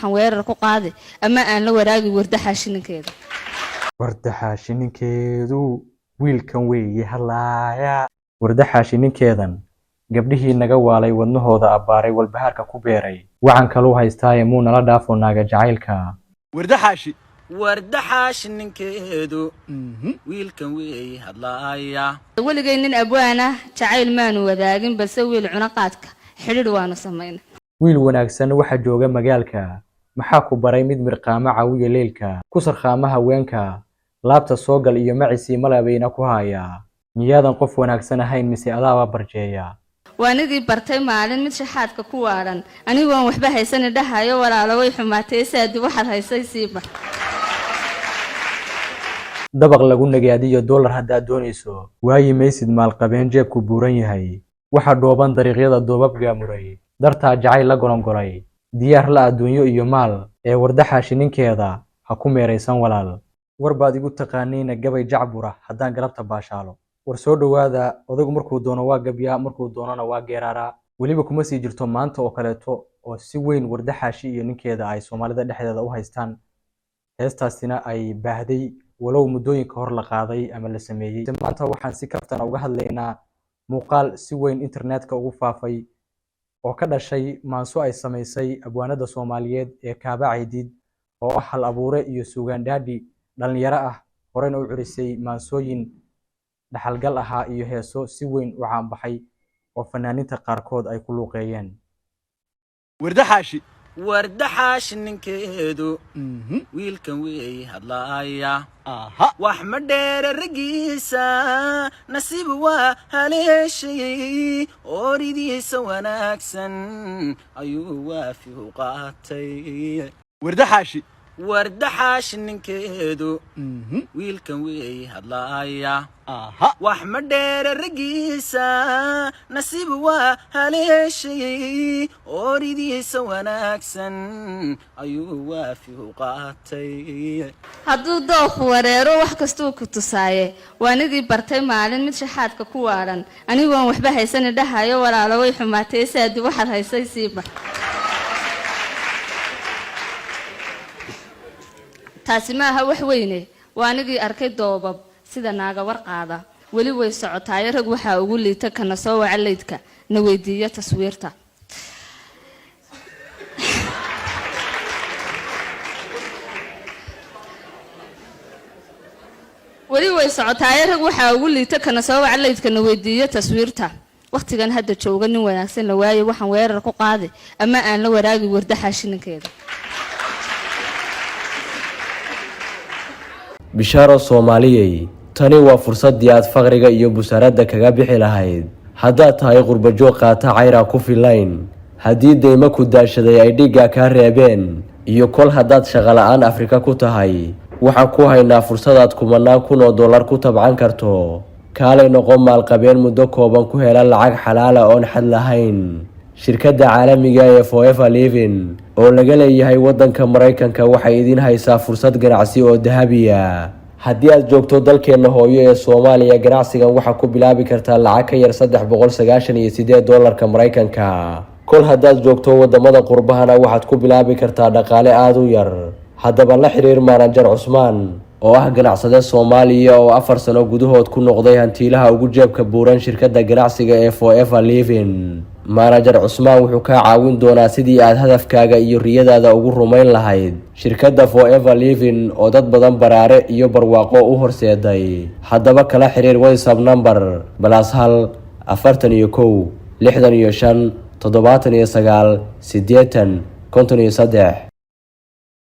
weerar ku qaadi ama aan la waraagi wardaxaashininkeeda wardaxaashininkeedu wiilkan weeye hadlaaya wardaxaashininkeedan gabdhihii naga waalay wadnahooda abbaaray walbahaarka ku beeray waxaan kaluu haystaaye muu nala dhaafo naaga jacaylka wardaxaashininkeedu wiilkan weeye hadlaaya waligay nin abwaana jacayl maanu wadaagin balse wiil cunaqaadka xidhiidh waanu samaynay wiil wanaagsan waxa jooga magaalka maxaa ku baray mid mirqaama caawiya leelka ku sarqaama haweenka laabta soo gal iyo macisii malabayna ku haya miyaadan qof wanaagsan ahayn mise adaaba barjeeya waanidii bartay maalin mid shaxaadka ku waaran anigu aan waxba haysan dhahayo walaalo way xumaatay saadi waxaad haysay siiba dabaq lagu nagaadiyo dollar haddaad doonayso waayi maysid maalqabeen jeebku buuran yahay waxa dhooban dariiqyada doobab gaamuray dartaa jacayl la golongolay diyaar la adduunyo iyo maal ee wardaxaashininkeeda ha ku meeraysan walaal war baad igu taqaaniina gabay jacbura haddaan galabta baashaalo war soo dhowaada odagu markuu doono waa gabyaa markuu doonana waa geeraaraa weliba kuma sii jirto maanta oo kaleeto oo si weyn wardaxaashi iyo ninkeeda ay soomaalida dhexdeeda u haystaan heestaasina ay baahday walow muddooyinka hor la qaaday ama la sameeyey maanta waxaan si kaftan uga hadlaynaa muuqaal si weyn internetka ugu faafay oo ka dhashay maanso ay samaysay abwaanada Soomaaliyeed ee Kaaba Ciidid oo ah hal abuure iyo suugaan dhaadhi dhalinyaro ah horena u curisay maansooyin dhaxalgal ahaa iyo heeso si weyn u caan baxay oo fanaaniinta qaarkood ay ku luuqeeyeen wardaxaashininkeedu wiilkan weeye hadlaaya wax ma dheere ragiisa nasiib waa haleeshay ooridiisa wanaagsan ayuu waafi u qaatay wardaxaashininkeedu wiilkan weeye hadlaaya wax ma dheere ragiisa nasiib waa haleeshay ooridiisa wanaagsan ayuu waafi u qaatay hadduu doofu wareero wax kastuu ku tusaaye waanidii bartay maalin mid shaxaadka ku waaran anigu aan waxba haysan dhahayo walaalo way xumaatay saadi waxaad haysay siiba taasi maaha wax weyne waanigii arkay doobab sida naaga warqaada weli way socotaay rag waxa ugu liita kana soo wacalaydka na weydiiyo taswiirta weli way socotaay rag waxa ugu liita kana soo wacalaydka na weydiiyo taswiirta waqtigan hadda jooga nin wanaagsan la waayo waxaan weerar ku qaadi ama aan la waraagi wardaxaashininkeeda bishaaro Soomaaliyey tani waa fursadii aad faqriga iyo busaaradda kaga bixi lahayd haddaad tahay qurbajoog qaata cayra ku filayn haddii deyma ku daashaday ay dhiigga ka reebeen iyo kol haddaad shaqo la'aan Afrika ku tahay waxaan ku haynaa fursadaad kumanaan kun oo dollar ku tabcan karto kaalay noqon maalqabeen muddo kooban ku hela lacag xalaala oon xad lahayn shirkadda caalamiga ee Forever Living oo laga leeyahay waddanka Mareykanka waxay idin haysaa fursad ganacsi oo dahabiya haddii aad joogto dalkeena hooyo ee Soomaaliya ganacsigan waxa ku bilaabi kartaa lacag ka yar $398 Mareykanka kol haddaad joogto wadamada qurbahana waxaad ku bilaabi kartaa dhaqaale aad u yar haddaba la xiriir manager Cusmaan oo ah ganacsade Soomaaliya oo 4 sano gudahood ku noqday hantiilaha ugu jeebka buuran shirkadda ganacsiga ee Forever Living manager Cusmaan wuxuu ka caawin doonaa sidii aad hadafkaaga iyo riyadaada ugu rumayn lahayd shirkadda Forever Living oo dad badan baraare iyo barwaaqo u horseeday haddaba kala xiriir WhatsApp number +1 41 65 79 80 53